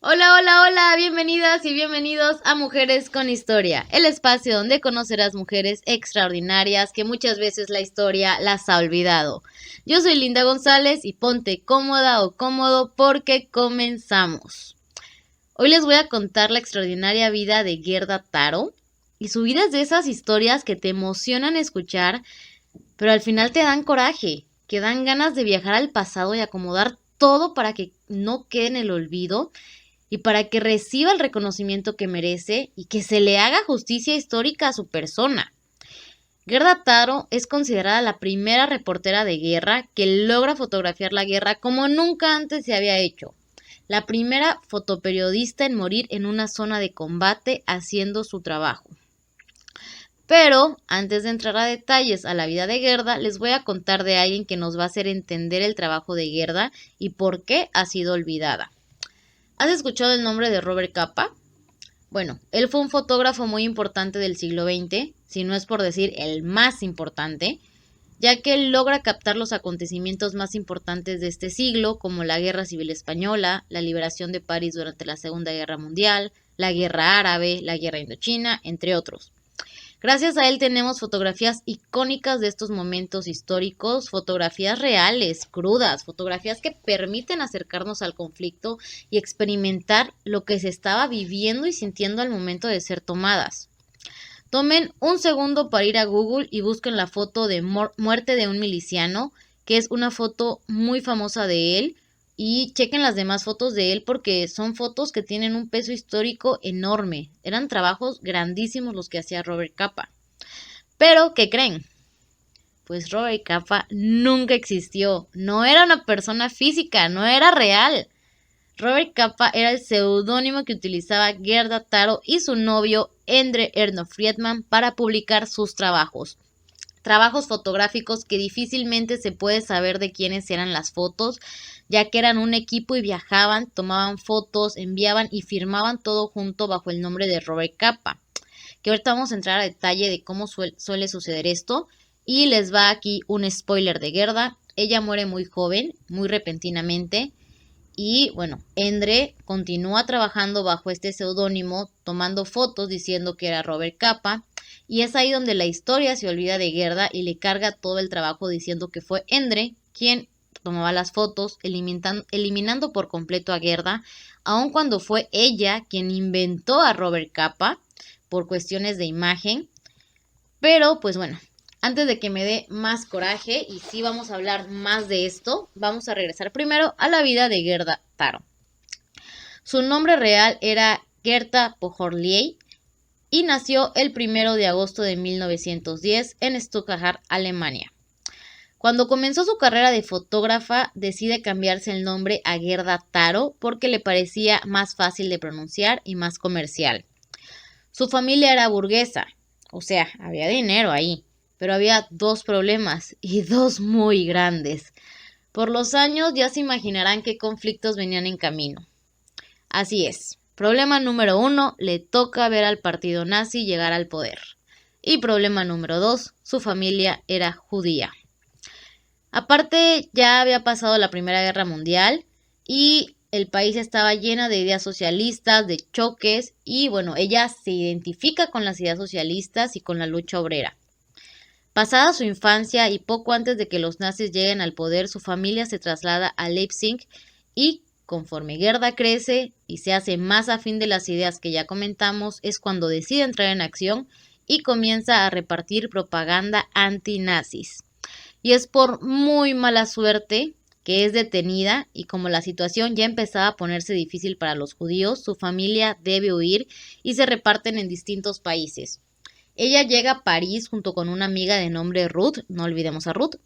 Hola, hola, hola, bienvenidas y bienvenidos a Mujeres con Historia, el espacio donde conocerás mujeres extraordinarias que muchas veces la historia las ha olvidado. Yo soy Linda González y ponte cómoda o cómodo porque comenzamos. Hoy les voy a contar la extraordinaria vida de Gerda Taro y su vida es de esas historias que te emocionan escuchar, pero al final te dan coraje, que dan ganas de viajar al pasado y acomodar todo para que no quede en el olvido y para que reciba el reconocimiento que merece y que se le haga justicia histórica a su persona. Gerda Taro es considerada la primera reportera de guerra que logra fotografiar la guerra como nunca antes se había hecho. La primera fotoperiodista en morir en una zona de combate haciendo su trabajo. Pero antes de entrar a detalles a la vida de Gerda, les voy a contar de alguien que nos va a hacer entender el trabajo de Gerda y por qué ha sido olvidada. ¿Has escuchado el nombre de Robert Capa? Bueno, él fue un fotógrafo muy importante del siglo XX, si no es por decir el más importante, ya que él logra captar los acontecimientos más importantes de este siglo, como la Guerra Civil Española, la liberación de París durante la Segunda Guerra Mundial, la Guerra Árabe, la Guerra Indochina, entre otros. Gracias a él tenemos fotografías icónicas de estos momentos históricos, fotografías reales, crudas, fotografías que permiten acercarnos al conflicto y experimentar lo que se estaba viviendo y sintiendo al momento de ser tomadas. Tomen un segundo para ir a Google y busquen la foto de muerte de un miliciano, que es una foto muy famosa de él, y chequen las demás fotos de él porque son fotos que tienen un peso histórico enorme. Eran trabajos grandísimos los que hacía Robert Capa. Pero, ¿qué creen? Pues Robert Capa nunca existió. No era una persona física, no era real. Robert Capa era el seudónimo que utilizaba Gerda Taro y su novio Endre Erno Friedman para publicar sus trabajos. Trabajos fotográficos que difícilmente se puede saber de quiénes eran las fotos, ya que eran un equipo y viajaban, tomaban fotos, enviaban y firmaban todo junto bajo el nombre de Robert Capa. Que ahorita vamos a entrar a detalle de cómo suele suceder esto. Y les va aquí un spoiler de Gerda. Ella muere muy joven, muy repentinamente. Y bueno, Endre continúa trabajando bajo este seudónimo, tomando fotos diciendo que era Robert Capa. Y es ahí donde la historia se olvida de Gerda y le carga todo el trabajo diciendo que fue Endre quien tomaba las fotos, eliminando por completo a Gerda, aun cuando fue ella quien inventó a Robert Capa por cuestiones de imagen. Pero pues bueno, antes de que me dé más coraje, y sí vamos a hablar más de esto, vamos a regresar primero a la vida de Gerda Taro. Su nombre real era Gerda Pojorliey y nació el 1 de agosto de 1910 en Stuttgart, Alemania. Cuando comenzó su carrera de fotógrafa, decide cambiarse el nombre a Gerda Taro porque le parecía más fácil de pronunciar y más comercial. Su familia era burguesa, o sea, había dinero ahí, pero había dos problemas y dos muy grandes. Por los años ya se imaginarán qué conflictos venían en camino. Así es. Problema número 1, le toca ver al partido nazi llegar al poder. Y problema número 2, su familia era judía. Aparte, ya había pasado la Primera Guerra Mundial y el país estaba lleno de ideas socialistas, de choques, y bueno, ella se identifica con las ideas socialistas y con la lucha obrera. Pasada su infancia y poco antes de que los nazis lleguen al poder, su familia se traslada a Leipzig y conforme Gerda crece y se hace más afín de las ideas que ya comentamos, es cuando decide entrar en acción y comienza a repartir propaganda antinazis. Y es por muy mala suerte que es detenida y como la situación ya empezaba a ponerse difícil para los judíos, su familia debe huir y se reparten en distintos países. Ella llega a París junto con una amiga de nombre Ruth, no olvidemos a Ruth,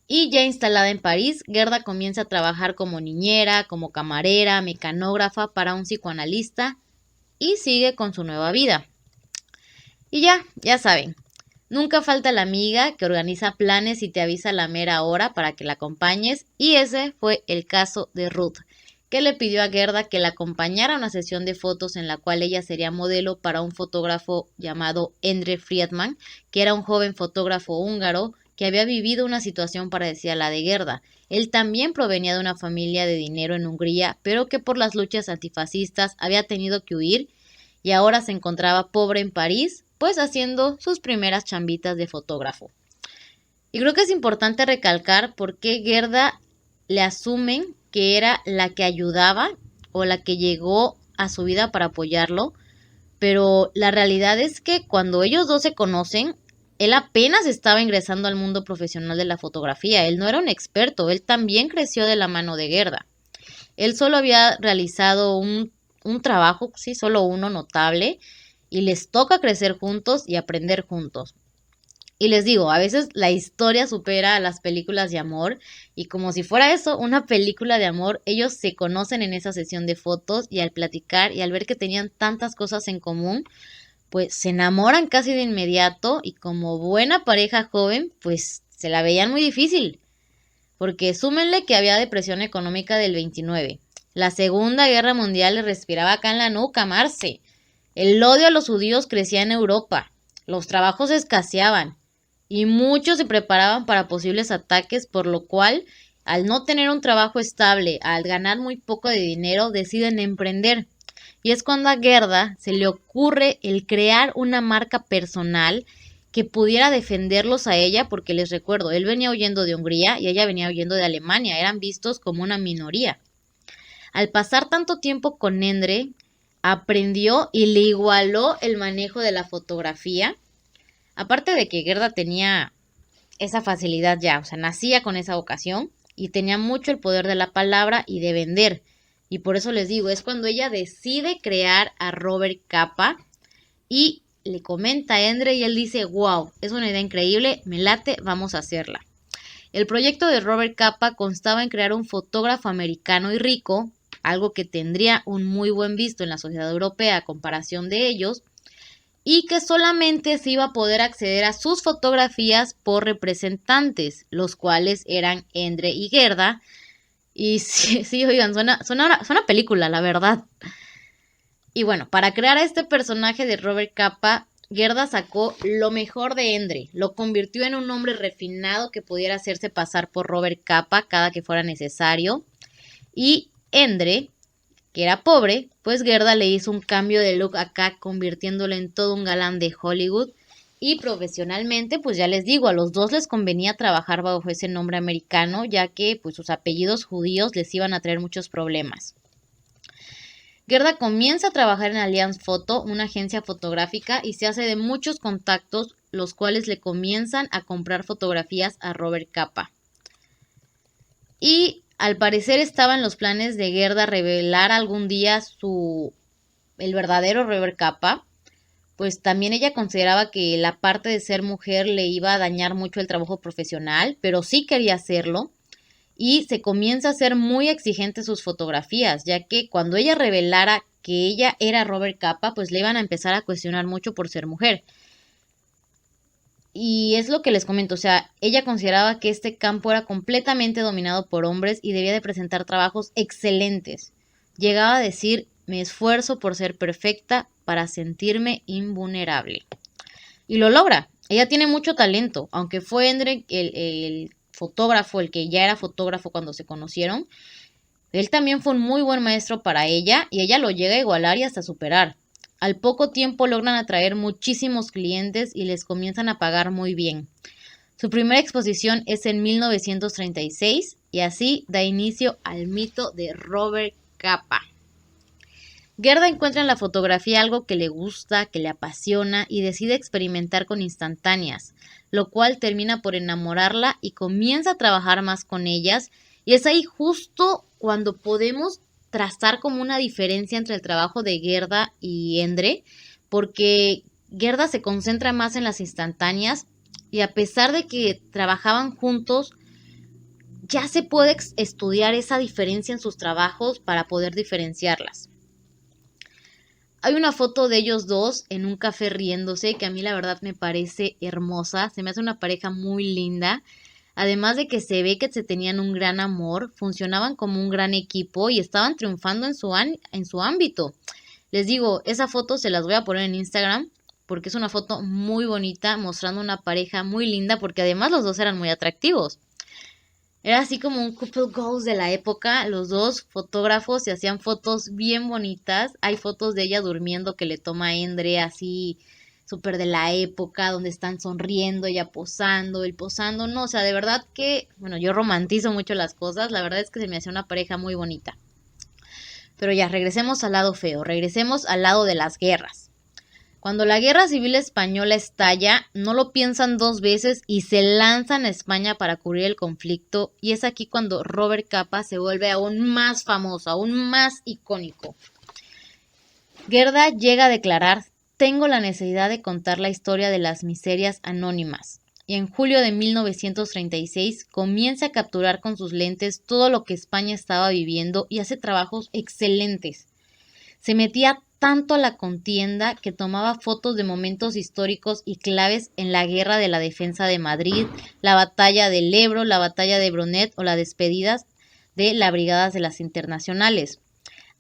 y ya instalada en París, Gerda comienza a trabajar como niñera, como camarera, mecanógrafa para un psicoanalista y sigue con su nueva vida. Y ya saben, nunca falta la amiga que organiza planes y te avisa a la mera hora para que la acompañes, y ese fue el caso de Ruth, que le pidió a Gerda que la acompañara a una sesión de fotos en la cual ella sería modelo para un fotógrafo llamado Endre Friedman, que era un joven fotógrafo húngaro que había vivido una situaón parecida a la de Gerda. Él también provenía de una familia de dinero en Hungría, pero que por las luchas antifascistas había tenido que huir y ahora se encontraba pobre en París, pues haciendo sus primeras chambitas de fotógrafo. Y creo que es importante recalcar por qué Gerda le asumen que era la que ayudaba o la que llegó a su vida para apoyarlo, pero la realidad es que cuando ellos dos se conocen, él apenas estaba ingresando al mundo profesional de la fotografía, él no era un experto, él también creció de la mano de Gerda. Él solo había realizado un trabajo, sí, solo uno notable, y les toca crecer juntos y aprender juntos. Y les digo, a veces la historia supera a las películas de amor y como si fuera eso, una película de amor, ellos se conocen en esa sesión de fotos y al platicar y al ver que tenían tantas cosas en común, pues se enamoran casi de inmediato y como buena pareja joven, pues se la veían muy difícil. Porque súmenle que había depresión económica del 29. La Segunda Guerra Mundial le respiraba acá en la nuca, Marce. El odio a los judíos crecía en Europa. Los trabajos escaseaban y muchos se preparaban para posibles ataques, por lo cual, al no tener un trabajo estable, al ganar muy poco de dinero, deciden emprender. Y es cuando a Gerda se le ocurre el crear una marca personal que pudiera defenderlos a ella, porque les recuerdo, él venía huyendo de Hungría y ella venía huyendo de Alemania, eran vistos como una minoría. Al pasar tanto tiempo con Endre, aprendió y le igualó el manejo de la fotografía. Aparte de que Gerda tenía esa facilidad ya, o sea, nacía con esa vocación y tenía mucho el poder de la palabra y de vender. Y por eso les digo, es cuando ella decide crear a Robert Capa y le comenta a Endre y él dice, wow, es una idea increíble, me late, vamos a hacerla. El proyecto de Robert Capa constaba en crear un fotógrafo americano y rico, algo que tendría un muy buen visto en la sociedad europea a comparación de ellos, y que solamente se iba a poder acceder a sus fotografías por representantes, los cuales eran Endre y Gerda. Y sí, oigan, suena película, la verdad. Y bueno, para crear a este personaje de Robert Capa, Gerda sacó lo mejor de Endre, lo convirtió en un hombre refinado que pudiera hacerse pasar por Robert Capa cada que fuera necesario. Y Endre, que era pobre, pues Gerda le hizo un cambio de look acá, convirtiéndolo en todo un galán de Hollywood. Y profesionalmente, pues ya les digo, a los dos les convenía trabajar bajo ese nombre americano, ya que pues sus apellidos judíos les iban a traer muchos problemas. Gerda comienza a trabajar en Alliance Photo, una agencia fotográfica, y se hace de muchos contactos, los cuales le comienzan a comprar fotografías a Robert Capa. Y al parecer estaba en los planes de Gerda revelar algún día el verdadero Robert Capa, pues también ella consideraba que la parte de ser mujer le iba a dañar mucho el trabajo profesional, pero sí quería hacerlo. Y se comienza a ser muy exigente sus fotografías, ya que cuando ella revelara que ella era Robert Capa, pues le iban a empezar a cuestionar mucho por ser mujer. Y es lo que les comento, o sea, ella consideraba que este campo era completamente dominado por hombres y debía de presentar trabajos excelentes. Llegaba a decir, me esfuerzo por ser perfecta para sentirme invulnerable. Y lo logra. Ella tiene mucho talento, aunque fue Endre el fotógrafo, el que ya era fotógrafo cuando se conocieron, él también fue un muy buen maestro para ella y ella lo llega a igualar y hasta superar. Al poco tiempo logran atraer muchísimos clientes y les comienzan a pagar muy bien. Su primera exposición es en 1936 y así da inicio al mito de Robert Capa. Gerda encuentra en la fotografía algo que le gusta, que le apasiona y decide experimentar con instantáneas, lo cual termina por enamorarla y comienza a trabajar más con ellas, y es ahí justo cuando podemos trazar como una diferencia entre el trabajo de Gerda y Endre, porque Gerda se concentra más en las instantáneas y a pesar de que trabajaban juntos, ya se puede estudiar esa diferencia en sus trabajos para poder diferenciarlas. Hay una foto de ellos dos en un café riéndose que a mí la verdad me parece hermosa, se me hace una pareja muy linda, además de que se ve que se tenían un gran amor, funcionaban como un gran equipo y estaban triunfando en su ámbito. Les digo, esa foto se las voy a poner en Instagram porque es una foto muy bonita mostrando una pareja muy linda, porque además los dos eran muy atractivos. Era así como un couple goals de la época, los dos fotógrafos se hacían fotos bien bonitas. Hay fotos de ella durmiendo que le toma a Endre así súper de la época, donde están sonriendo, ella posando, él posando, no, o sea, de verdad que, bueno, yo romantizo mucho las cosas, la verdad es que se me hacía una pareja muy bonita. Pero ya, regresemos al lado feo, regresemos al lado de las guerras. Cuando la Guerra Civil Española estalla, no lo piensan dos veces y se lanzan a España para cubrir el conflicto, y es aquí cuando Robert Capa se vuelve aún más famoso, aún más icónico. Gerda llega a declarar: tengo la necesidad de contar la historia de las miserias anónimas. Y en julio de 1936 comienza a capturar con sus lentes todo lo que España estaba viviendo y hace trabajos excelentes. Se metía tanto a la contienda que tomaba fotos de momentos históricos y claves en la Guerra de la Defensa de Madrid, la Batalla del Ebro, la Batalla de Brunet o las despedidas de las Brigadas de las Internacionales.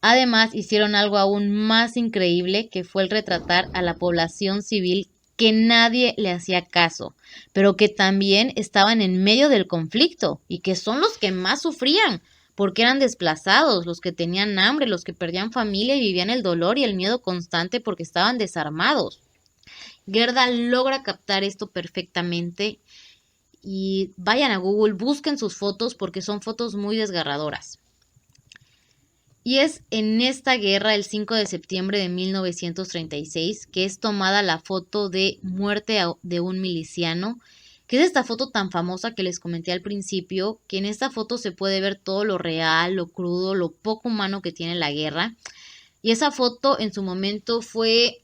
Además, hicieron algo aún más increíble, que fue el retratar a la población civil que nadie le hacía caso, pero que también estaban en medio del conflicto y que son los que más sufrían, porque eran desplazados, los que tenían hambre, los que perdían familia y vivían el dolor y el miedo constante porque estaban desarmados. Gerda logra captar esto perfectamente y vayan a Google, busquen sus fotos porque son fotos muy desgarradoras. Y es en esta guerra, el 5 de septiembre de 1936, que es tomada la foto de muerte de un miliciano, que es esta foto tan famosa que les comenté al principio, que en esta foto se puede ver todo lo real, lo crudo, lo poco humano que tiene la guerra. Y esa foto en su momento fue,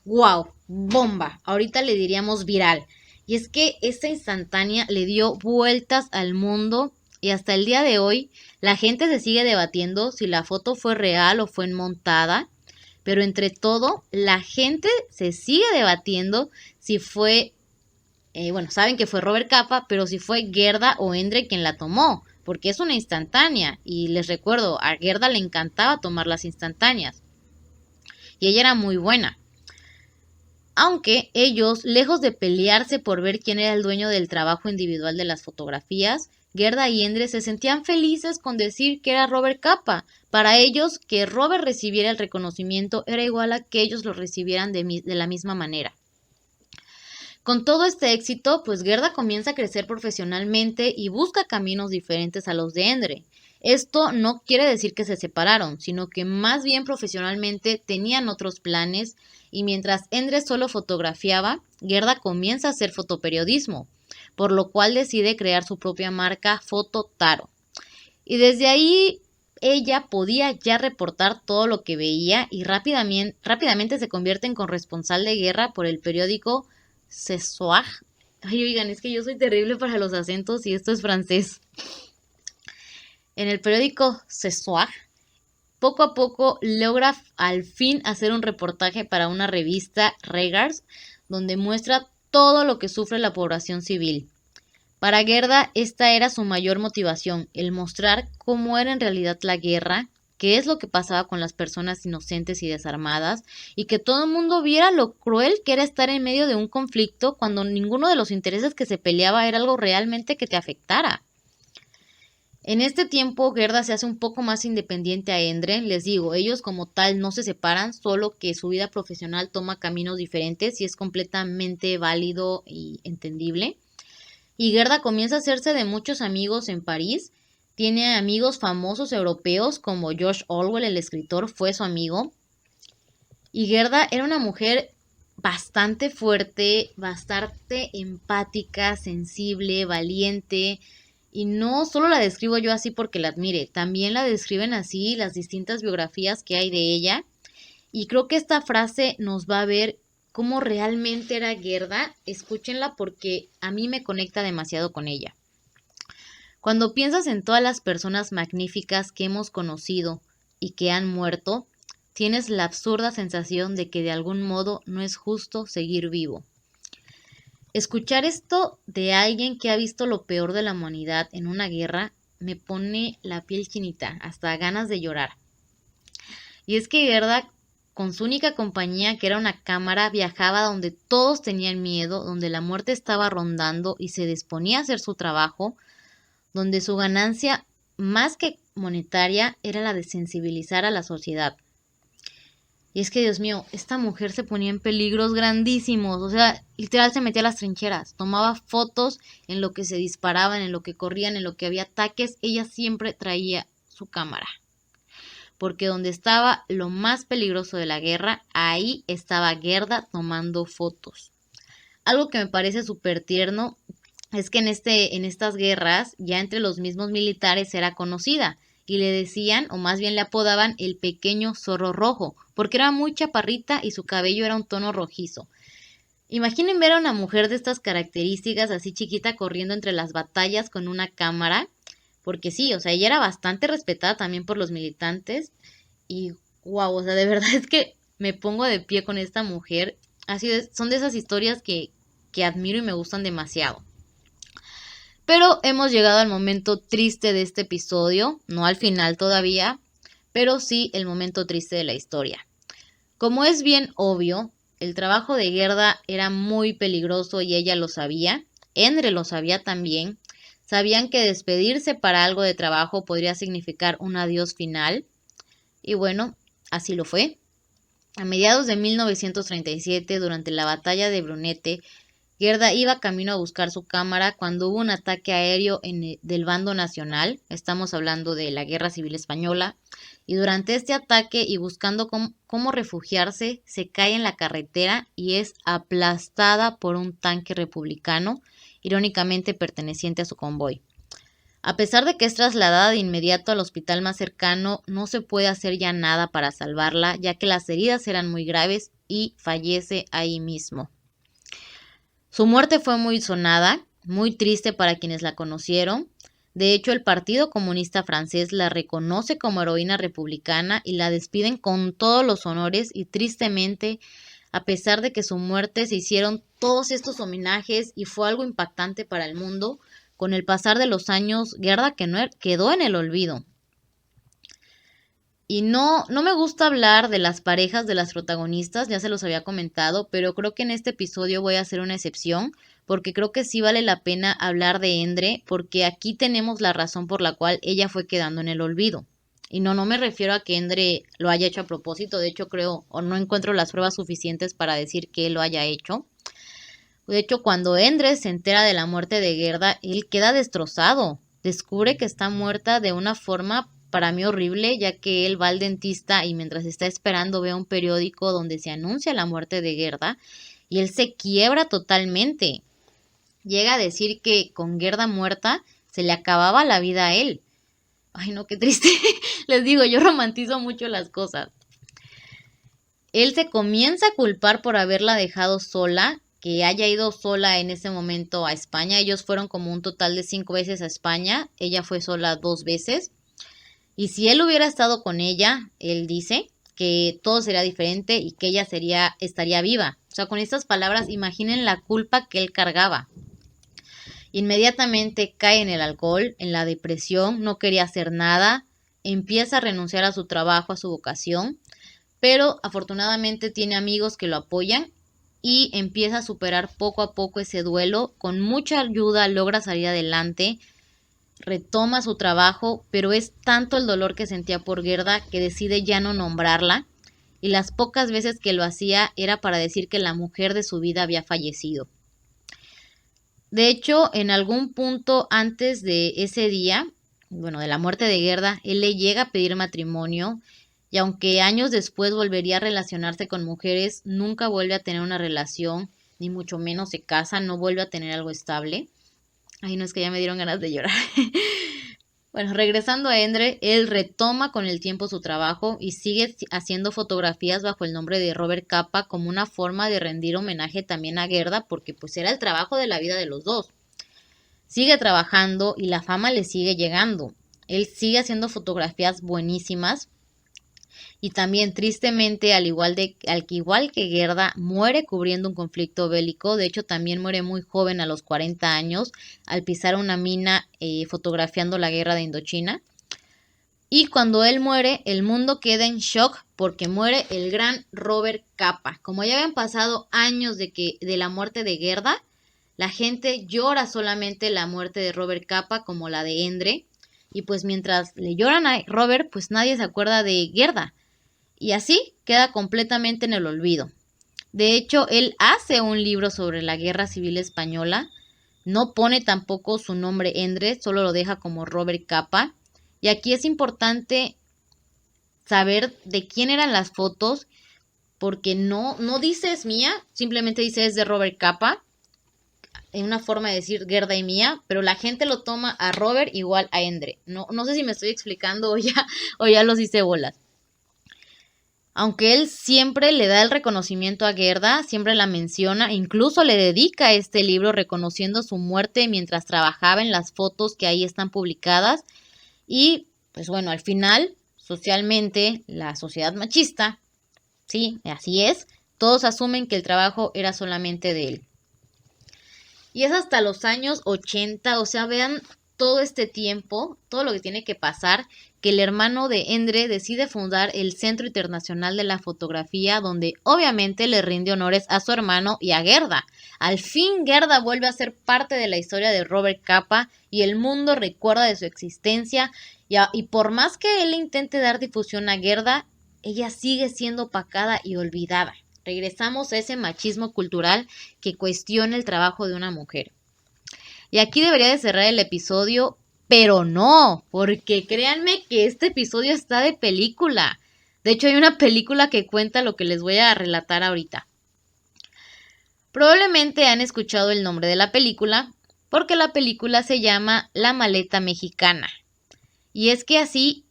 wow, bomba, ahorita le diríamos viral. Y es que esta instantánea le dio vueltas al mundo y hasta el día de hoy la gente se sigue debatiendo si la foto fue real o fue montada, pero entre todo la gente se sigue debatiendo si fue, saben que fue Robert Capa, pero si fue Gerda o Endre quien la tomó, porque es una instantánea y les recuerdo, a Gerda le encantaba tomar las instantáneas y ella era muy buena. Aunque ellos, lejos de pelearse por ver quién era el dueño del trabajo individual de las fotografías, Gerda y Endre se sentían felices con decir que era Robert Capa. Para ellos, que Robert recibiera el reconocimiento era igual a que ellos lo recibieran de la misma manera. Con todo este éxito, pues Gerda comienza a crecer profesionalmente y busca caminos diferentes a los de Endre. Esto no quiere decir que se separaron, sino que más bien profesionalmente tenían otros planes, y mientras Endre solo fotografiaba, Gerda comienza a hacer fotoperiodismo, por lo cual decide crear su propia marca Foto Taro. Y desde ahí ella podía ya reportar todo lo que veía y rápidamente se convierte en corresponsal de guerra por el periódico Ce Soir. Ay, oigan, es que yo soy terrible para los acentos y esto es francés. En el periódico Ce Soir, poco a poco logra al fin hacer un reportaje para una revista Regards, donde muestra todo lo que sufre la población civil. Para Gerda esta era su mayor motivación, el mostrar cómo era en realidad la guerra, qué es lo que pasaba con las personas inocentes y desarmadas, y que todo el mundo viera lo cruel que era estar en medio de un conflicto cuando ninguno de los intereses que se peleaba era algo realmente que te afectara. En este tiempo Gerda se hace un poco más independiente a Endre, les digo, ellos como tal no se separan, solo que su vida profesional toma caminos diferentes y es completamente válido y entendible. Y Gerda comienza a hacerse de muchos amigos en París, tiene amigos famosos europeos como George Orwell, el escritor, fue su amigo. Y Gerda era una mujer bastante fuerte, bastante empática, sensible, valiente. Y no solo la describo yo así porque la admire, también la describen así las distintas biografías que hay de ella. Y creo que esta frase nos va a ver cómo realmente era Gerda. Escúchenla porque a mí me conecta demasiado con ella. Cuando piensas en todas las personas magníficas que hemos conocido y que han muerto, tienes la absurda sensación de que de algún modo no es justo seguir vivo. Escuchar esto de alguien que ha visto lo peor de la humanidad en una guerra me pone la piel chinita, hasta ganas de llorar. Y es que Gerda con su única compañía, que era una cámara, viajaba donde todos tenían miedo, donde la muerte estaba rondando y se disponía a hacer su trabajo, donde su ganancia, más que monetaria, era la de sensibilizar a la sociedad. Y es que, Dios mío, esta mujer se ponía en peligros grandísimos, o sea, literal se metía a las trincheras, tomaba fotos en lo que se disparaban, en lo que corrían, en lo que había ataques, ella siempre traía su cámara. Porque donde estaba lo más peligroso de la guerra, ahí estaba Gerda tomando fotos. Algo que me parece súper tierno es que en estas guerras, ya entre los mismos militares era conocida, y le decían, o más bien le apodaban, el pequeño zorro rojo, porque era muy chaparrita y su cabello era un tono rojizo. Imaginen ver a una mujer de estas características, así chiquita, corriendo entre las batallas con una cámara, porque sí, o sea, ella era bastante respetada también por los militantes, y wow, o sea, de verdad es que me pongo de pie con esta mujer. Son de esas historias que admiro y me gustan demasiado. Pero hemos llegado al momento triste de este episodio, no al final todavía, pero sí el momento triste de la historia. Como es bien obvio, el trabajo de Gerda era muy peligroso y ella lo sabía. Endre lo sabía también. Sabían que despedirse para algo de trabajo podría significar un adiós final. Y bueno, así lo fue. A mediados de 1937, durante la batalla de Brunete, Gerda iba camino a buscar su cámara cuando hubo un ataque aéreo del bando nacional. Estamos hablando de la Guerra Civil Española. Y durante este ataque y buscando cómo refugiarse, se cae en la carretera y es aplastada por un tanque republicano, irónicamente perteneciente a su convoy. A pesar de que es trasladada de inmediato al hospital más cercano, no se puede hacer ya nada para salvarla, ya que las heridas eran muy graves y fallece ahí mismo. Su muerte fue muy sonada, muy triste para quienes la conocieron. De hecho, el Partido Comunista Francés la reconoce como heroína republicana y la despiden con todos los honores, y tristemente, a pesar de que su muerte se hicieron todos estos homenajes y fue algo impactante para el mundo, con el pasar de los años, Gerda quedó en el olvido. Y no me gusta hablar de las parejas de las protagonistas, ya se los había comentado, pero creo que en este episodio voy a hacer una excepción, porque creo que sí vale la pena hablar de Endre, porque aquí tenemos la razón por la cual ella fue quedando en el olvido. Y no me refiero a que Endre lo haya hecho a propósito, de hecho creo, o no encuentro las pruebas suficientes para decir que él lo haya hecho. De hecho, cuando Endre se entera de la muerte de Gerda, él queda destrozado. Descubre que está muerta de una forma para mí horrible, ya que él va al dentista y mientras está esperando ve un periódico donde se anuncia la muerte de Gerda y él se quiebra totalmente. Llega a decir que con Gerda muerta se le acababa la vida a él. Ay, no, qué triste. Les digo, yo romantizo mucho las cosas. Él se comienza a culpar por haberla dejado sola, que haya ido sola en ese momento a España. Ellos fueron como un total de 5 veces a España. Ella fue sola 2 veces. Y si él hubiera estado con ella, él dice que todo sería diferente y que ella estaría viva. O sea, con estas palabras, imaginen la culpa que él cargaba. Inmediatamente cae en el alcohol, en la depresión, no quería hacer nada, empieza a renunciar a su trabajo, a su vocación, pero afortunadamente tiene amigos que lo apoyan y empieza a superar poco a poco ese duelo. Con mucha ayuda logra salir adelante, retoma su trabajo, pero es tanto el dolor que sentía por Gerda que decide ya no nombrarla, y las pocas veces que lo hacía era para decir que la mujer de su vida había fallecido. De hecho, en algún punto antes de ese día, bueno, de la muerte de Gerda, él le llega a pedir matrimonio, y aunque años después volvería a relacionarse con mujeres, nunca vuelve a tener una relación, ni mucho menos se casa, no vuelve a tener algo estable. Ay, no, es que ya me dieron ganas de llorar. Bueno, regresando a Endre, él retoma con el tiempo su trabajo y sigue haciendo fotografías bajo el nombre de Robert Capa como una forma de rendir homenaje también a Gerda, porque pues era el trabajo de la vida de los dos. Sigue trabajando y la fama le sigue llegando. Él sigue haciendo fotografías buenísimas. Y también tristemente, al igual que Gerda, muere cubriendo un conflicto bélico. De hecho, también muere muy joven, a los 40 años, al pisar una mina fotografiando la guerra de Indochina. Y cuando él muere, el mundo queda en shock porque muere el gran Robert Capa. Como ya habían pasado años de la muerte de Gerda, la gente llora solamente la muerte de Robert Capa como la de Endre. Y pues mientras le lloran a Robert, pues nadie se acuerda de Gerda. Y así queda completamente en el olvido. De hecho, él hace un libro sobre la Guerra Civil Española. No pone tampoco su nombre Endre, solo lo deja como Robert Capa. Y aquí es importante saber de quién eran las fotos, porque no dice es mía, simplemente dice es de Robert Capa, en una forma de decir Gerda y mía, pero la gente lo toma a Robert igual a Endre. No sé si me estoy explicando o ya los hice bolas. Aunque él siempre le da el reconocimiento a Gerda, siempre la menciona, incluso le dedica este libro reconociendo su muerte mientras trabajaba en las fotos que ahí están publicadas. Y pues bueno, al final, socialmente, la sociedad machista, sí, así es, todos asumen que el trabajo era solamente de él. Y es hasta los años 80, o sea, vean todo este tiempo, todo lo que tiene que pasar, que el hermano de Endre decide fundar el Centro Internacional de la Fotografía, donde obviamente le rinde honores a su hermano y a Gerda. Al fin Gerda vuelve a ser parte de la historia de Robert Capa y el mundo recuerda de su existencia, y por más que él intente dar difusión a Gerda, ella sigue siendo opacada y olvidada. Regresamos a ese machismo cultural que cuestiona el trabajo de una mujer. Y aquí debería de cerrar el episodio, pero no, porque créanme que este episodio está de película. De hecho, hay una película que cuenta lo que les voy a relatar ahorita. Probablemente han escuchado el nombre de la película, porque la película se llama La Maleta Mexicana. Y es que así,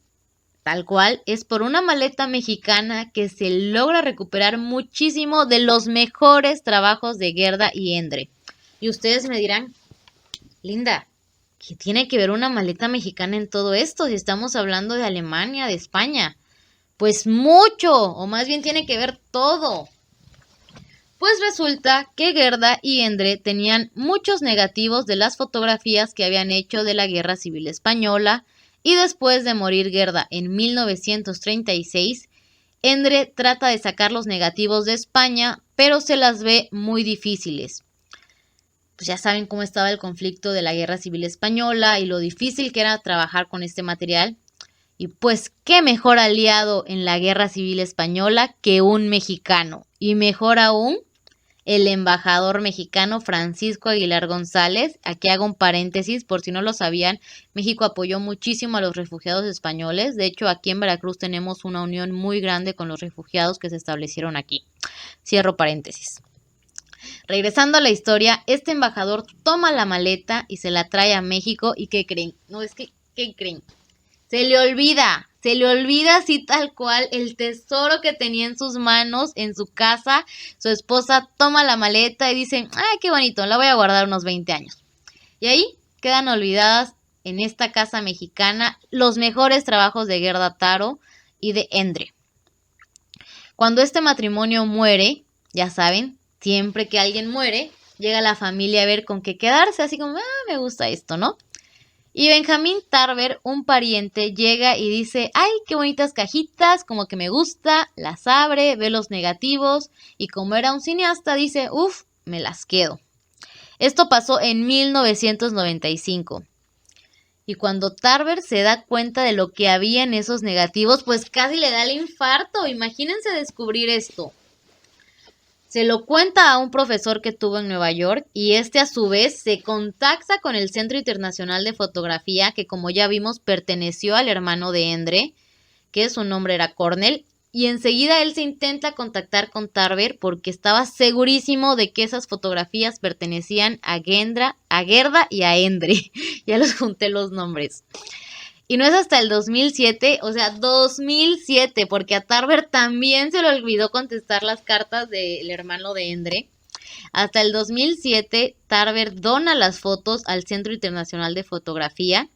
tal cual, es por una maleta mexicana que se logra recuperar muchísimo de los mejores trabajos de Gerda y Endre. Y ustedes me dirán, Linda, ¿qué tiene que ver una maleta mexicana en todo esto? Si estamos hablando de Alemania, de España. Pues mucho, o más bien tiene que ver todo. Pues resulta que Gerda y Endre tenían muchos negativos de las fotografías que habían hecho de la Guerra Civil Española, y después de morir Gerda en 1936, Endre trata de sacar los negativos de España, pero se las ve muy difíciles. Pues ya saben cómo estaba el conflicto de la Guerra Civil Española y lo difícil que era trabajar con este material. Y pues qué mejor aliado en la Guerra Civil Española que un mexicano. Y mejor aún, el embajador mexicano Francisco Aguilar González. Aquí hago un paréntesis por si no lo sabían, México apoyó muchísimo a los refugiados españoles. De hecho, aquí en Veracruz tenemos una unión muy grande con los refugiados que se establecieron aquí. Cierro paréntesis. Regresando a la historia, este embajador toma la maleta y se la trae a México. ¿Y qué creen? ¿Qué creen? Se le olvida así tal cual el tesoro que tenía en sus manos, en su casa. Su esposa toma la maleta y dice, ¡ay, qué bonito! La voy a guardar unos 20 años. Y ahí quedan olvidadas en esta casa mexicana los mejores trabajos de Gerda Taro y de Endre. Cuando este matrimonio muere, ya saben, siempre que alguien muere, llega la familia a ver con qué quedarse, así como, me gusta esto, ¿no? Y Benjamín Tarver, un pariente, llega y dice, ¡ay, qué bonitas cajitas! Como que me gusta, las abre, ve los negativos y como era un cineasta, dice, ¡uf! Me las quedo. Esto pasó en 1995. Y cuando Tarver se da cuenta de lo que había en esos negativos, pues casi le da el infarto. Imagínense descubrir esto. Se lo cuenta a un profesor que tuvo en Nueva York y este a su vez se contacta con el Centro Internacional de Fotografía que como ya vimos perteneció al hermano de Endre, que su nombre era Cornell, y enseguida él se intenta contactar con Tarver porque estaba segurísimo de que esas fotografías pertenecían a Gerda y a Endre. Ya los junté los nombres. Y no es hasta el 2007, o sea, 2007, porque a Tarver también se le olvidó contestar las cartas del hermano de Endre. Hasta el 2007, Tarver dona las fotos al Centro Internacional de Fotografía.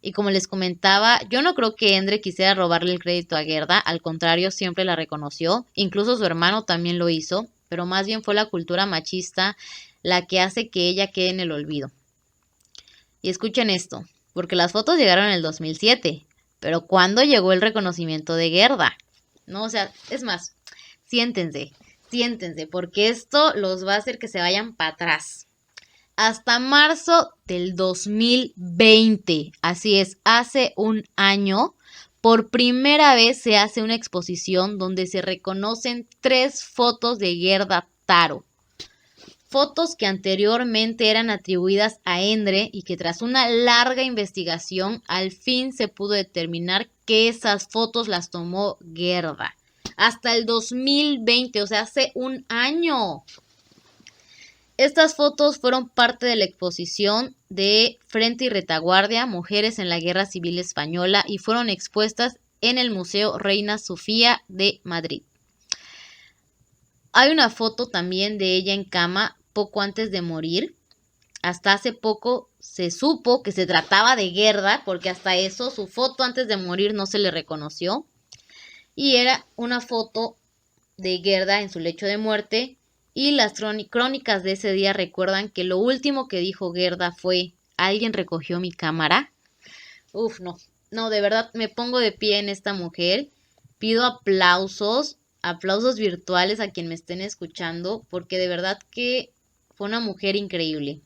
Y como les comentaba, yo no creo que Endre quisiera robarle el crédito a Gerda, al contrario, siempre la reconoció. Incluso su hermano también lo hizo, pero más bien fue la cultura machista la que hace que ella quede en el olvido. Y escuchen esto. Porque las fotos llegaron en el 2007, Pero ¿cuándo llegó el reconocimiento de Gerda? No, o sea, es más, siéntense, porque esto los va a hacer que se vayan para atrás. Hasta marzo del 2020, así es, hace un año, por primera vez se hace una exposición donde se reconocen 3 fotos de Gerda Taro. Fotos que anteriormente eran atribuidas a Endre y que tras una larga investigación al fin se pudo determinar que esas fotos las tomó Gerda. Hasta el 2020, o sea, hace un año. Estas fotos fueron parte de la exposición de Frente y Retaguardia, Mujeres en la Guerra Civil Española, y fueron expuestas en el Museo Reina Sofía de Madrid. Hay una foto también de ella en cama poco antes de morir. Hasta hace poco se supo que se trataba de Gerda, porque hasta eso su foto antes de morir no se le reconoció. Y era una foto de Gerda en su lecho de muerte. Y las crónicas de ese día recuerdan que lo último que dijo Gerda fue: ¿alguien recogió mi cámara? Uf, no, de verdad me pongo de pie en esta mujer. Pido aplausos virtuales a quien me estén escuchando, porque de verdad que fue una mujer increíble.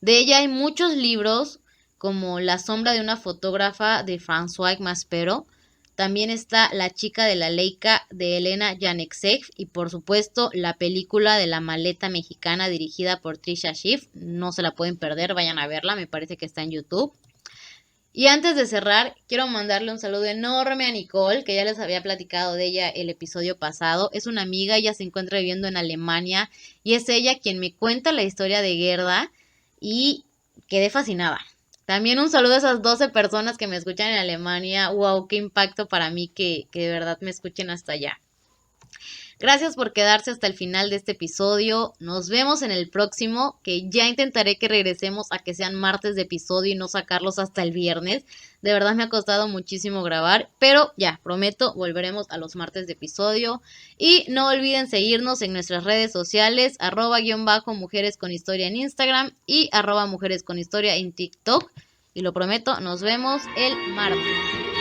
De ella hay muchos libros, como La sombra de una fotógrafa de François Maspero. También está La chica de la Leica de Elena Janeček y por supuesto la película de La maleta mexicana dirigida por Trisha Schiff. No se la pueden perder, vayan a verla, me parece que está en YouTube. Y antes de cerrar, quiero mandarle un saludo enorme a Nicole, que ya les había platicado de ella el episodio pasado. Es una amiga, ella se encuentra viviendo en Alemania y es ella quien me cuenta la historia de Gerda y quedé fascinada. También un saludo a esas 12 personas que me escuchan en Alemania. Wow, qué impacto para mí que de verdad me escuchen hasta allá. Gracias por quedarse hasta el final de este episodio. Nos vemos en el próximo, que ya intentaré que regresemos a que sean martes de episodio y no sacarlos hasta el viernes. De verdad me ha costado muchísimo grabar, pero ya, prometo, volveremos a los martes de episodio. Y no olviden seguirnos en nuestras redes sociales, @_mujeres con historia en Instagram y @mujeres con historia en TikTok. Y lo prometo, nos vemos el martes.